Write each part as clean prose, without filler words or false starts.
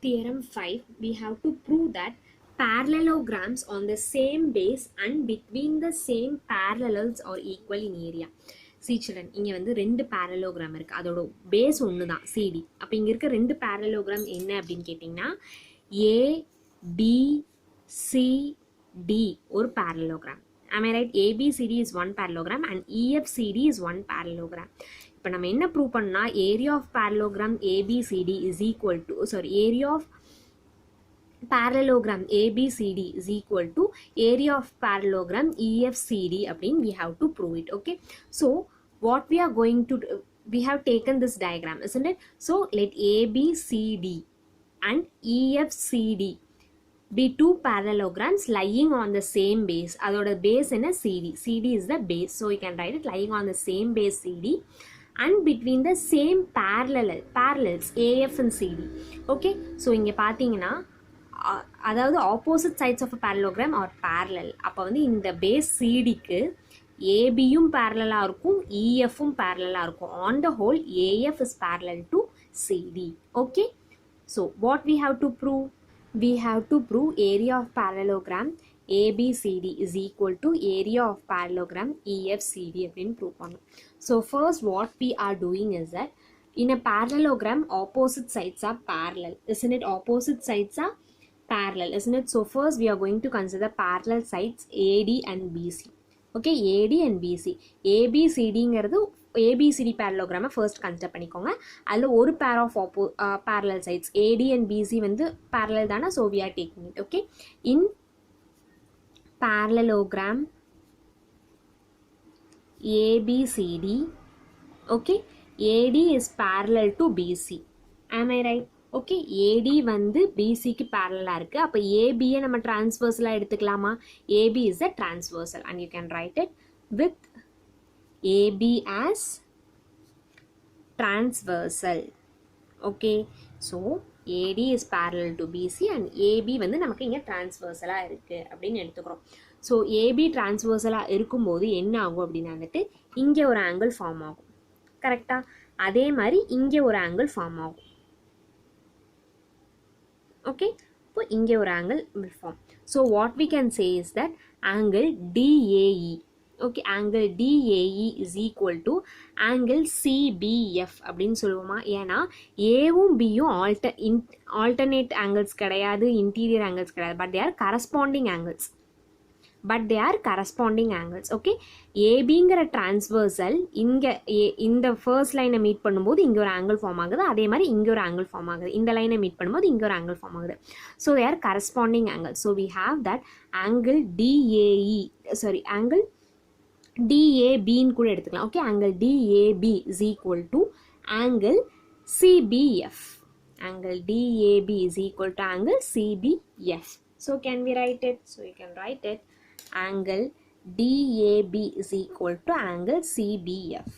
Theorem 5, we have to prove that parallelograms on the same base and between the same parallels are equal in area. See children, இங்கே வந்து ரெண்டு parallelogram இருக்கு, அதோட base ஒன்று தான் CD. அப்போ இங்கே இருக்க ரெண்டு parallelogram என்ன அப்படின்னு கேட்டிங்கன்னா A, B, C, D ஒரு parallelogram. Am I right? ABCD is one parallelogram and EFCD is one parallelogram. இப்போ நம்ம என்ன ப்ரூவ் பண்ணா area of parallelogram ABCD is equal to area of parallelogram ABCD is equal to area of parallelogram EFCD அப்படின்னு we have to prove it. Okay, so what we are going to do, we have taken this diagram, isn't it? So let ABCD and EFCD be two parallelograms lying on the same base. அதோட base என்ன CD. CD is the base, so you can write it lying on the same base CD and between the same parallels AF and CD. Okay, so இங்கே பார்த்தீங்கன்னா அதாவது opposite sides of a parallelogram or parallel. அப்போ வந்து இந்த base CDக்கு ABயும் parallel-ஆ இருக்கும், EFும் parallel-ஆ இருக்கும். On the whole, AF is parallel to CD. Okay, so what we have to prove? We have to prove area of parallelogram ABCD is equal to area of parallelogram EFCD அப்படின்னு prove பண்ணணும். So first what we are doing is that in a parallelogram opposite sides are parallel, isn't it? Opposite sides are parallel, isn't it? So first we are going to consider parallel sides AD and BC. Okay, AD and BC. ABCDங்கிறது ABCD parallelogram first consider பண்ணிக்கோங்க. அதில் ஒரு pair of parallel sides AD and BC வந்து parallel தானே, so we are taking it. Okay, in parallelogram ABCD, okay, AD is parallel to BC. Am I right? Okay, AD வந்து BCக்கு parallel-ஆ இருக்கு. அப்போ AB-யை நம்ம transversal-ஆ எடுத்துக்கலாமா? AB is a transversal and you can write it with AB as transversal. Okay, so AD is parallel to BC and AB வந்து நமக்கு இங்கே transversal-ஆ இருக்கு அப்படின்னு எடுத்துக்கிறோம். ஸோ AB transversal-ஆ இருக்கும்போது என்ன ஆகும் அப்படின்னு வந்துட்டு இங்கே ஒரு ஆங்கிள் ஃபார்ம் ஆகும். கரெக்டாக அதே மாதிரி இங்கே ஒரு ஆங்கிள் ஃபார்ம் ஆகும். ஓகே, இப்போ இங்கே ஒரு angle will form. So what we can say is that angle DAE, okay, angle DAE is equal to angle CBF அப்படின்னு சொல்லுவோமா? ஏன்னா ஏவும் பியும் alternate angles கிடையாது, interior angles கிடையாது, but they are corresponding angles. Okay, ABங்கிற transversal இந்த first line meet பண்ணும்போது இங்கே ஒரு angle form ஆகுது, அதே மாதிரி இங்கே ஒரு angle form ஆகுது, இந்த லைனை மீட் பண்ணும்போது இங்கே ஒரு angle form ஆகுது. So they are corresponding angles. So we have that angle angle DAB ன்னு கூட எடுத்துக்கலாம். Okay, angle DAB is equal to angle CBF. Angle DAB is equal to angle CBF. So can we write it? So you can write it angle DAB is equal to angle CBF.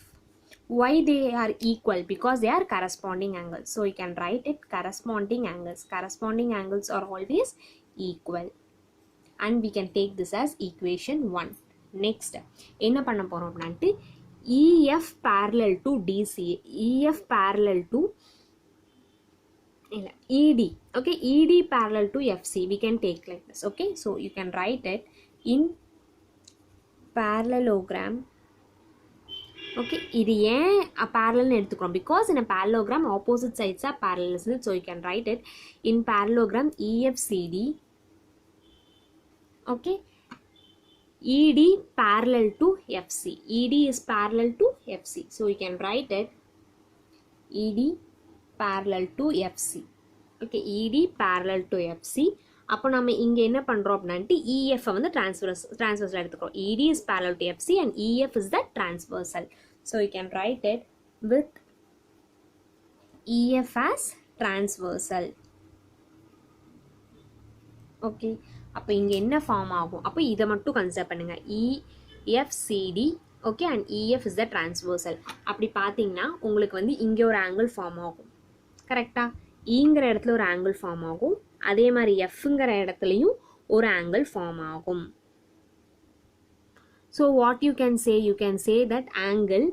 Why they are equal? Because they are corresponding angles. So you can write it corresponding angles. Corresponding angles are always equal. And we can take this as equation 1. Next, என்ன பண்ண போறோம் அப்படின்ட்டு EF parallel to DC, EF parallel to ED. Okay, ED parallel to FC. We can take like this. Okay, so you can write it in parallelogram. Okay, இது ஏன் parallel எடுத்துக்கிறோம்? Because in a parallelogram opposite sides are parallel, isn't it? So you can write it in parallelogram EFCD. Okay, ED parallel to FC. ED is parallel to FC. So you can write it ED parallel to FC. Okay, ED parallel to FC. அப்போ நம்ம இங்கே என்ன பண்ணுறோம் அப்படின்ட்டு EF வந்து transversal எடுத்துக்கிறோம். ED is parallel to FC and EF is the transversal. So you can write it with EF as transversal. Okay, அப்போ இங்கே என்ன ஃபார்ம் ஆகும்? அப்போ இதை மட்டும் கன்சிடர் பண்ணுங்க, EFCD. Okay, and EF is the transversal. அப்படி பார்த்தீங்கன்னா உங்களுக்கு வந்து இங்கே ஒரு ஆங்கிள் ஃபார்ம் ஆகும். கரெக்டாக ஈங்கிற இடத்துல ஒரு ஆங்கிள் ஃபார்ம் ஆகும், அதே மாதிரி எஃப்ங்கிற இடத்துலையும் ஒரு ஆங்கிள் ஃபார்ம் ஆகும். So what you can say that angle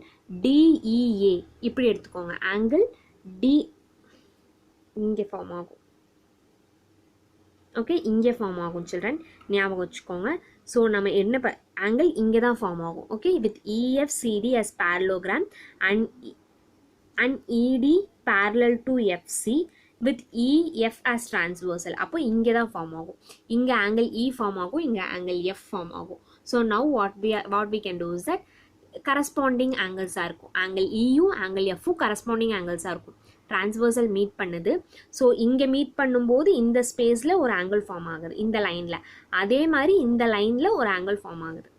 DEA இப்படி எடுத்துக்கோங்க. ஆங்கிள் D இங்கே ஃபார்ம் ஆகும். ஓகே, இங்கே ஃபார்ம் ஆகும் சில்ட்ரன், ஞாபகம் வச்சுக்கோங்க. ஸோ நம்ம என்ன ஆங்கிள் இங்கே தான் ஃபார்ம் ஆகும். Okay, with EFCD as parallelogram and ED parallel to FC with EF as transversal. அப்போ இங்கே தான் ஃபார்ம் ஆகும். இங்கே ஆங்கிள் E ஃபார்ம் ஆகும், இங்கே ஆங்கிள் F ஃபார்ம் ஆகும். So now what we can do is that corresponding ஆங்கிள்ஸாக இருக்கும். ஆங்கிள் இயும் ஆங்கிள் எஃப்பும் கரஸ்பாண்டிங் ஆங்கிள்ஸாக இருக்கும். டிரான்ஸ்வர்சல் மீட் பண்ணுது. ஸோ இங்கே மீட் பண்ணும்போது இந்த ஸ்பேஸில் ஒரு ஆங்கிள் ஃபார்ம் ஆகுது இந்த லைனில். அதே மாதிரி இந்த லைனில் ஒரு ஆங்கிள் ஃபார்ம் ஆகுது.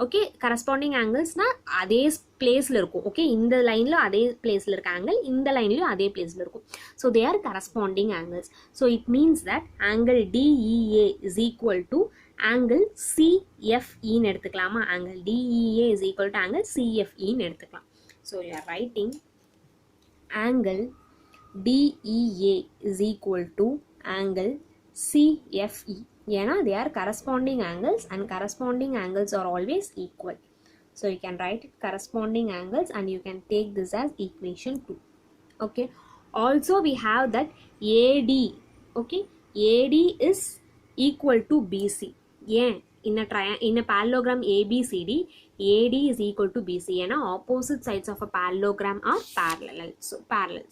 ஓகே, கரஸ்பாண்டிங் ஆங்கிள்ஸ்னால் அதே பிளேஸில் இருக்கும். ஓகே, இந்த லைனில் அதே பிளேஸில் இருக்க ஆங்கிள் இந்த லைன்லையும் அதே பிளேஸில் இருக்கும். So they are corresponding angles. So it means that angle DEA is equal to angle CFE ன்னு எடுத்துக்கலாமா? angle DEA is equal to angle CFE ன்னு எடுத்துக்கலாம். So you are writing angle DEA is equal to angle CFE. ஏன்னா they are corresponding angles and corresponding angles are always equal. So you can write it corresponding angles and you can take this as equation 2. Okay. Also we have that AD. Okay. AD is equal to BC. ஏன் in a parallelogram ABCD AD is equal to BC ஏன்னா opposite sides of a parallelogram are parallel.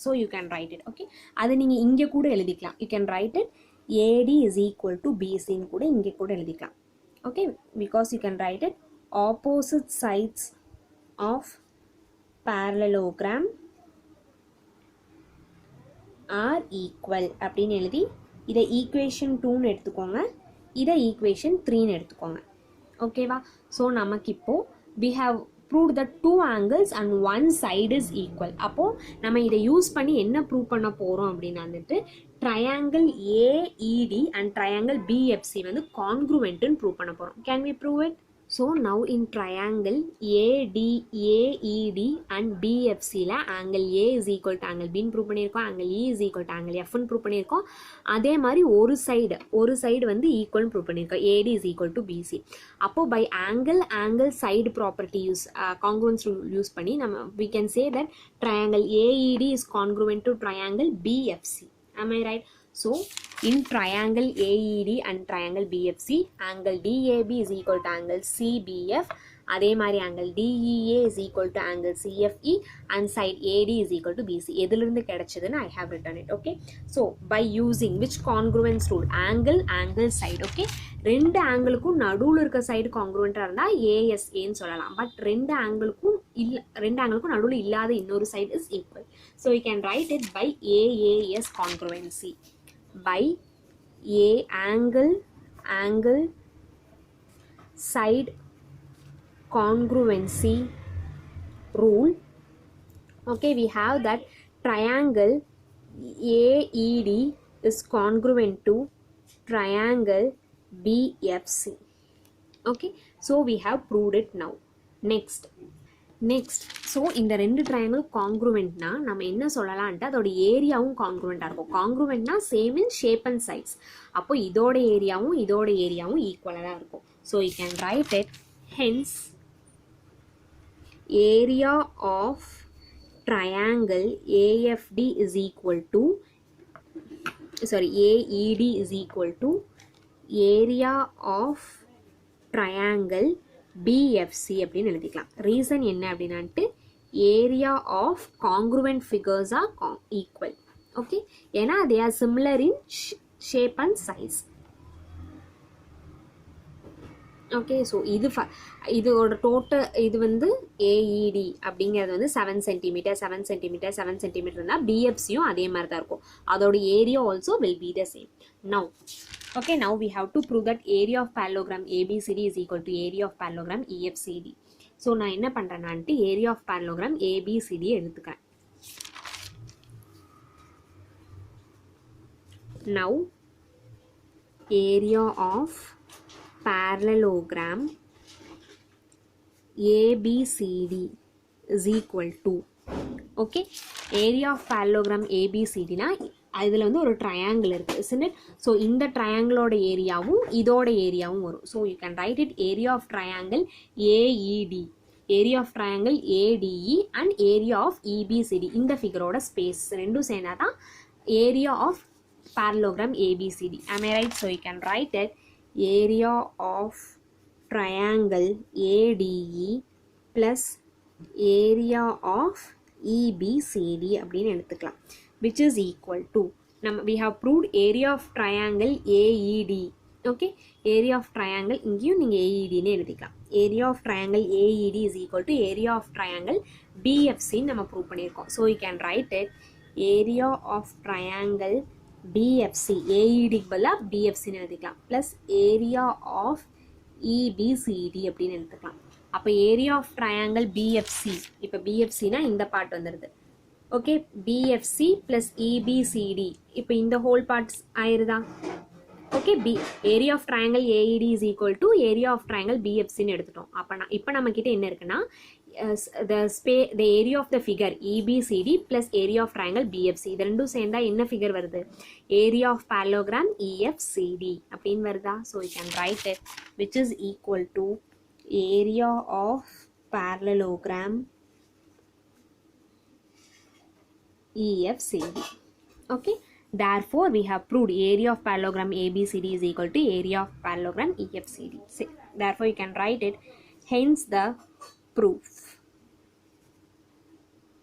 So you can write it. Okay, அது நீங்க இங்க கூட எழுதிக்கலாம். You can write it AD is equal to BC ன்னு கூட இங்க கூட எழுதிக்கலாம். Okay, because you can write it opposite sides of parallelogram are equal அப்படின்னு எழுதி இதை equation 2 ன்னு எடுத்துக்கோங்க. இதை equation 3 ன்னு எடுத்துக்கோங்க. ஓகேவா? ஸோ நமக்கு இப்போ we have proved that two angles and one side is equal. அப்போ நம்ம இதை யூஸ் பண்ணி என்ன ப்ரூவ் பண்ண போகிறோம் அப்படின்னு வந்துட்டு triangle AED and triangle BFC வந்து கான்க்ரூவென்ட்னு ப்ரூவ் பண்ண போகிறோம். Can we prove it? So now in triangle AED and BFC ல angle A is equal to angle B ன்னு ப்ரூவ் பண்ணியிருக்கோம். angle E is equal to angle F ன்னு prove பண்ணியிருக்கோம். அதே மாதிரி ஒரு சைடு வந்து ஈக்குவல்னு ப்ரூவ் பண்ணியிருக்கோம். AD is equal to BC. அப்போ by angle side property congruence use பண்ணி நம்ம we can say that triangle AED is congruent to triangle BFC. Am I right? So in triangle AED and triangle BFC, angle DAB is equal to angle CBF. அதே மாதிரி angle DEA is equal to angle CFE and side AD is equal to BC. எதிலிருந்து கிடைச்சதுன்னு I have written it. Okay, so by using which congruence rule? angle side. Okay, ரெண்டு ஆங்கிளுக்கும் நடுவில் இருக்க side கான்க்ரூவெண்ட்டாக இருந்தால் ASAன்னு சொல்லலாம். But ரெண்டு ஆங்கிளுக்கும் நடுவில் இல்லாத இன்னொரு side is equal. So you can write it by AAS congruency. By angle side congruency rule. Okay, we have that triangle AED is congruent to triangle BFC. Okay, so we have proved it now. Next, so இந்த ரெண்டு triangle கான்க்ரூவெண்ட்னா நம்ம என்ன சொல்லலான்ட்டு அதோட ஏரியாவும் கான்க்ரூவெண்ட்டாக இருக்கும். கான்க்ரூவெண்ட்னா same in shape and size. அப்போ இதோட ஏரியாவும் ஈக்குவலாக தான் இருக்கும். So you can write it hence area of triangle AED is equal to area of triangle BFC அப்படின்னு எழுதிக்கலாம். ரீசன் என்ன அப்படின்னாட்டு area of congruent figures are equal. Okay, ஏன்னா they are similar in shape and size. Okay, so இதோட total இது வந்து AED அப்படிங்கிறது வந்து 7 சென்டிமீட்டர் இருந்தால் BFCயும் அதே மாதிரி தான் இருக்கும். அதோட area also will be the same. Okay, now we have to prove that area of parallelogram ABCD is equal to area of parallelogram EFCD. So நான் என்ன பண்றேன்னான்ட்டு area of parallelogram ABCD எடுத்துக்கிறேன். Now area of parallelogram ABCD is equal to, okay, area of parallelogram ABCD னா அதில் வந்து ஒரு triangle இருக்குது, isn't it? So இந்த ட்ரையாங்கிளோட ஏரியாவும் இதோட ஏரியாவும் வரும். So you can write it area of triangle AED, area of triangle ADE and area of EBCD. இந்த ஃபிகரோட ஸ்பேஸ் ரெண்டும் சேர்ந்தா தான் area of parallelogram ABCD. Am I right? So you can write it area of triangle ADE plus area of EBCD அப்படின்னு எடுத்துக்கலாம், which is equal to we have proved area of triangle AED. okay, area of triangle இங்கேயும் நீங்கள் AED ன்னு எழுதிக்கலாம். area of triangle AED is equal to area of triangle BFC நம்ம prove பண்ணியிருக்கோம். so you can write it area of triangle BFC, AED க்கு பதிலாக BFC ன்னு எழுதிக்கலாம், plus area of EBCD அப்படின்னு எடுத்துக்கலாம். அப்போ ஏரியா ஆஃப் ட்ரையாங்கிள் பிஎஃப்சி, இப்போ பிஎஃப்சினா இந்த பார்ட் வந்துடுது. ஓகே, பிஎஃப்சி ப்ளஸ் இபிசிடி, இப்போ இந்த ஹோல் பார்ட்ஸ் ஆயிருதா? Okay, area of triangle AED is equal to area of triangle பிஎஃப்சின்னு எடுத்துட்டோம். அப்போ இப்போ நம்ம கிட்ட என்ன இருக்குன்னா the area of the figure EBCD plus area of triangle BFC, இது ரெண்டும் சேர்ந்தா என்ன ஃபிகர் வருது? area of parallelogram EFCD அப்படின்னு வருதா? so you can write it which is equal to area of parallelogram EFCD. okay, therefore we have proved area of parallelogram ABCD is equal to area of parallelogram EFCD. therefore you can write it, hence the proof.